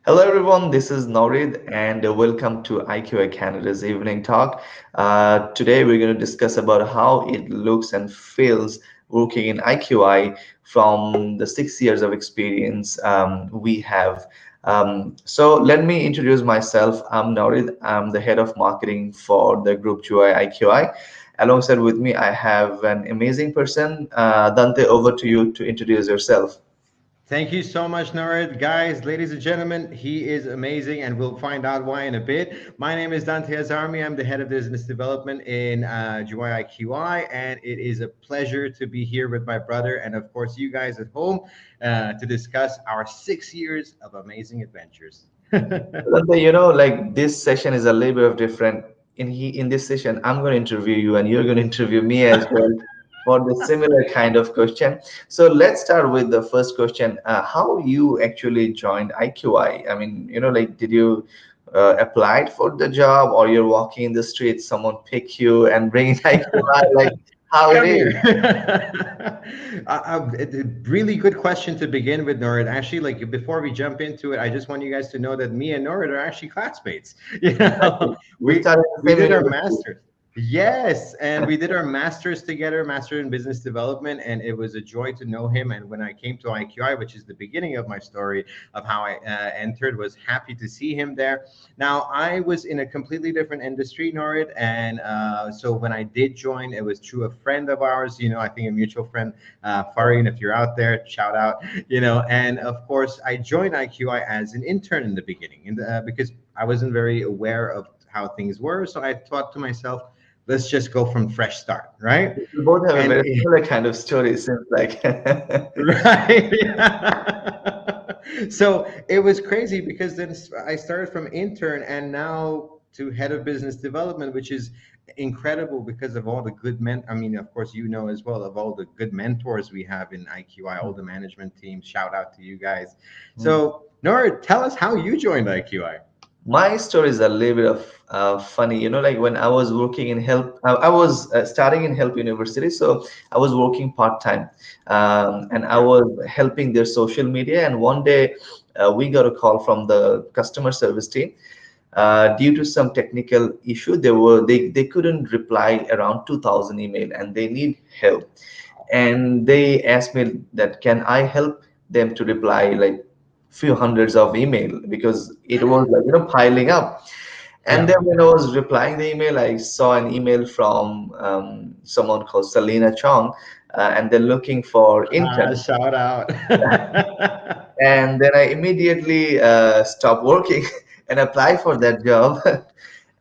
Hello, everyone. This is Nowrid, and welcome to IQI Canada's evening talk. Today, we're going to discuss about how it looks and feels working in IQI from the 6 years of experience we have. So, let me introduce myself. I'm Nowrid. I'm the head of marketing for the group GUI IQI. Alongside with me, I have an amazing person. Dante, over to you to introduce yourself. Thank you so much, Nowrid. Guys, ladies and gentlemen, he is amazing, and we'll find out why in a bit. My name is Dante Azarmi. I'm the head of business development in IQI, and it is a pleasure to be here with my brother and, of course, you guys at home to discuss our 6 years of amazing adventures. Lanta, like this session is a little bit of different. In this session, I'm going to interview you, and you're going to interview me as well for the similar kind of question. So let's start with the first question. How you actually joined IQI? I mean, like did you applied for the job, or you're walking in the street, someone pick you and bring in IQI? Like how it Come is? here. A really good question to begin with, Norid. Actually, like before we jump into it, I just want you guys to know that me and Norid are actually classmates. You Exactly. know, We started in the we same did our university. masters. Yes, and we did our masters together, master in business development, and it was a joy to know him. And when I came to IQI, which is the beginning of my story of how I entered, was happy to see him there. Now, I was in a completely different industry, Norid, and so when I did join, it was through a friend of ours. I think a mutual friend, Farin. If you're out there, shout out. And of course, I joined IQI as an intern in the beginning, because I wasn't very aware of how things were. So I thought to myself, let's just go from fresh start, right? We both have a And very similar kind of story, seems like. right. So it was crazy because then I started from intern and now to head of business development, which is incredible because of all the good men. I mean, of course, as well of all the good mentors we have in IQI, all the management teams. Shout out to you guys. So, Nora, tell us how you joined IQI. My story is a little bit of funny. Like when I was working in help, I was starting in help university, so I was working part time, and I Yeah. was helping their social media. And one day, we got a call from the customer service team. Due to some technical issue, they couldn't reply around 2,000 email, and they need help. And they asked me that can I help them to reply like few hundreds of email because it was like piling up. And then Yeah. when I was replying the email, I saw an email from someone called Selena Chong, and they're looking for intern. Shout out. And then I immediately stopped working and apply for that job.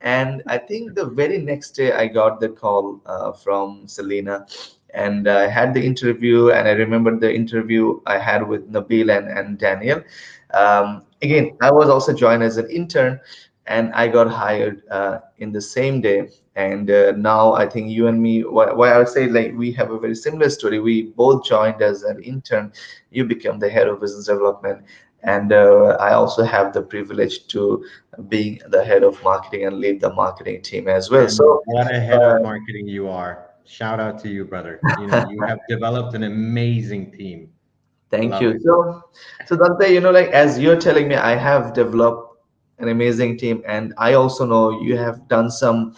And I think the very next day I got the call from Selena, and I had the interview. And I remember the interview I had with Nabil and Daniel. Again, I was also joined as an intern, and I got hired in the same day. And now I think you and me, why I would say like we have a very similar story. We both joined as an intern. You become the head of business development, and I also have the privilege to being the head of marketing and lead the marketing team as well. And So what a head of marketing you are. Shout out to you, brother. You have developed an amazing team. thank Love you. it. So Dante, like as you're telling me, I have developed an amazing team, and I also know you have done some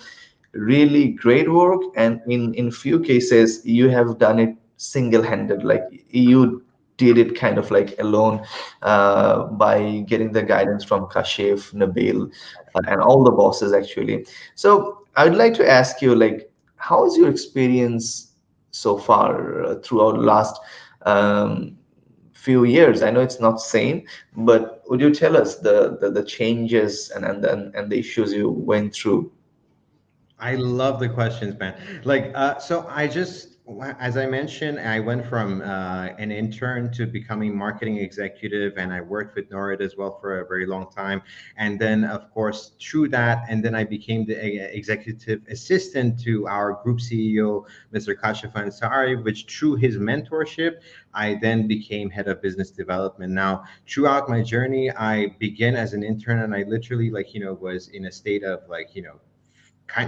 really great work, and in few cases you have done it single-handed, like you did it kind of like alone, by getting the guidance from Kashif, Nabil, and all the bosses actually. So I would like to ask you, like, how is your experience so far throughout the last um, few years? I know it's not same, but would you tell us the changes and the issues you went through? I love the questions, man. So as I mentioned, I went from an intern to becoming marketing executive, and I worked with Norid as well for a very long time. And then, of course, through that, and then I became the executive assistant to our group CEO, Mr. Kashif Ansari, which through his mentorship, I then became head of business development. Now, throughout my journey, I began as an intern, and I literally, was in a state of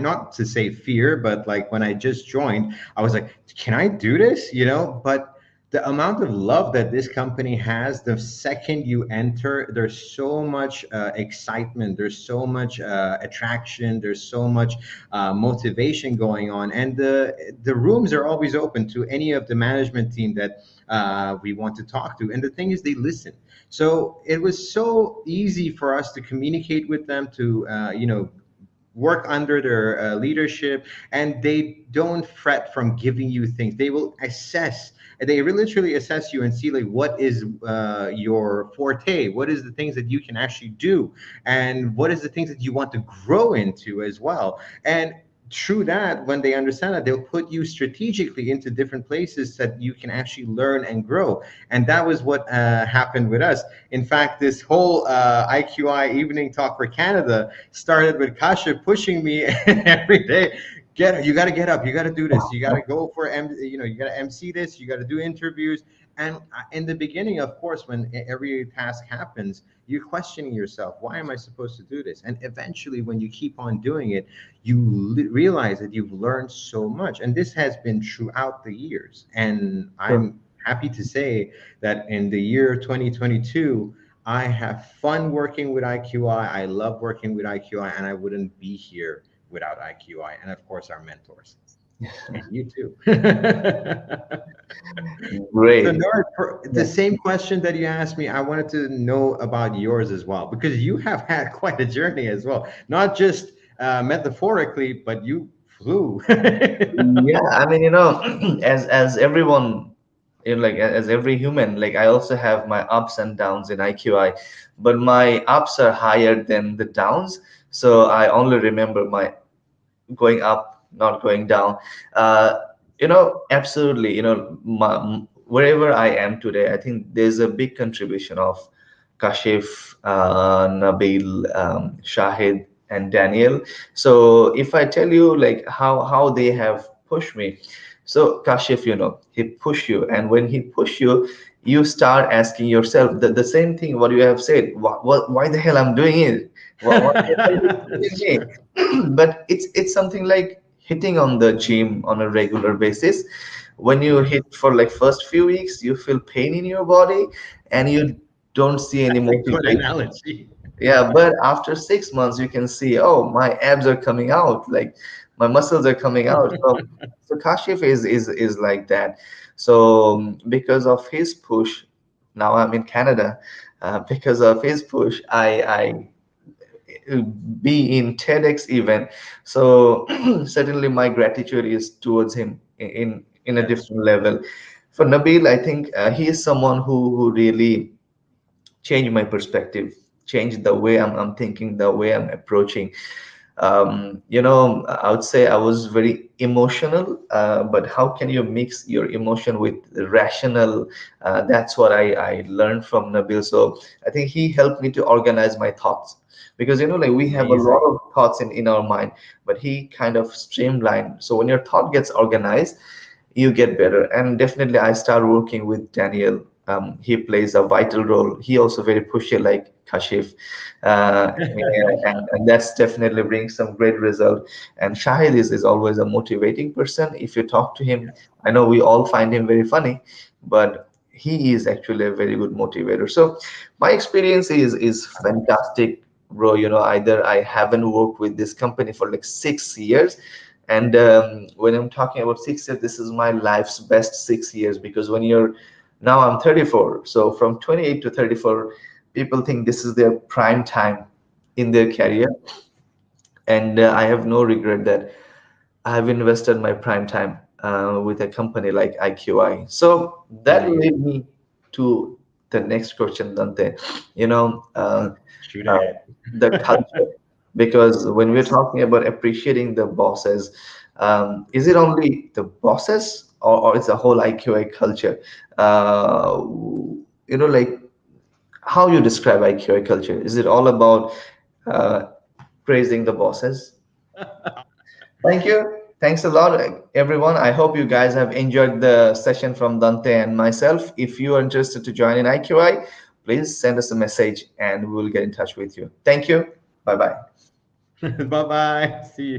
not to say fear, but like when I just joined, I was like, can I do this? But the amount of love that this company has the second you enter, there's so much excitement, there's so much attraction, there's so much motivation going on, and the rooms are always open to any of the management team that we want to talk to. And the thing is, they listen. So it was so easy for us to communicate with them, to work under their leadership, and they don't fret from giving you things. They will assess, they will literally assess you and see like what is your forte, what is the things that you can actually do, and what is the things that you want to grow into as well. And through that, when they understand that, they'll put you strategically into different places that you can actually learn and grow. And that was what happened with us. In fact, this whole IQI evening talk for Canada started with Kasha pushing me every day. You got to get up. You got to do this. You got to go for you got to MC this. You got to do interviews. And in the beginning, of course, when every task happens, you're questioning yourself. Why am I supposed to do this? And eventually, when you keep on doing it, you realize that you've learned so much. And this has been throughout the years. And Sure. I'm happy to say that in the year 2022, I have fun working with IQI. I love working with IQI, and I wouldn't be here without IQI. And of course, our mentors. And you too. So, Great. Nord, for the same question that you asked me, I wanted to know about yours as well, because you have had quite a journey as well, not just metaphorically, but you flew. Yeah, I mean, as everyone, like as every human, like I also have my ups and downs in IQI, but my ups are higher than the downs. So I only remember my going up, not going down. Absolutely. Wherever I am today, I think there's a big contribution of Kashif, Nabil, Shahid, and Daniel. So if I tell you like how they have pushed me, so Kashif, he push you, and when he push you, you start asking yourself the same thing what you have said. Why the hell I'm doing it? What the hell is pushing me? But it's something like hitting on the gym on a regular basis. When you hit for like first few weeks, you feel pain in your body, and you don't see any That's a good motivation. analogy. Yeah, but after 6 months, you can see, oh, my abs are coming out, like my muscles are coming out. So Kashif is like that. So because of his push, now I'm in Canada. Because of his push, I be in TEDx event. So certainly my gratitude is towards him in a Yes. different level. For Nabil, I think he is someone who really changed my perspective, changed the way I'm thinking, the way I'm approaching. I would say I was very emotional, but how can you mix your emotion with the rational? That's what I learned from Nabil. So I think he helped me to organize my thoughts, because like we have a lot Amazing. of thoughts in our mind, but he kind of streamlined. So when your thought gets organized, you get better. And definitely I start working with Daniel. He plays a vital role. He also very pushy like Kashif, and that's definitely brings some great result. And Shahid is always a motivating person. If you talk to him, I know we all find him very funny, but he is actually a very good motivator. So my experience is fantastic, bro. Either I haven't worked with this company for like 6 years, and when I'm talking about 6 years, this is my life's best 6 years, because when you're now I'm 34, so from 28 to 34, people think this is their prime time in their career, and I have no regret that I have invested my prime time with a company like IQI. So that Amazing. led me to the next question, Dante. You know, uh, Shoot uh, ahead. the culture, because when we're talking about appreciating the bosses, is it only the bosses, or it's a whole IQI culture? Uh, like how you describe IQI culture? Is it all about uh, praising the bosses? Thank you. Thanks a lot, everyone. I hope you guys have enjoyed the session from Dante and myself. If you are interested to join in IQI, please send us a message and we will get in touch with you. Thank you. Bye bye. Bye bye. See you.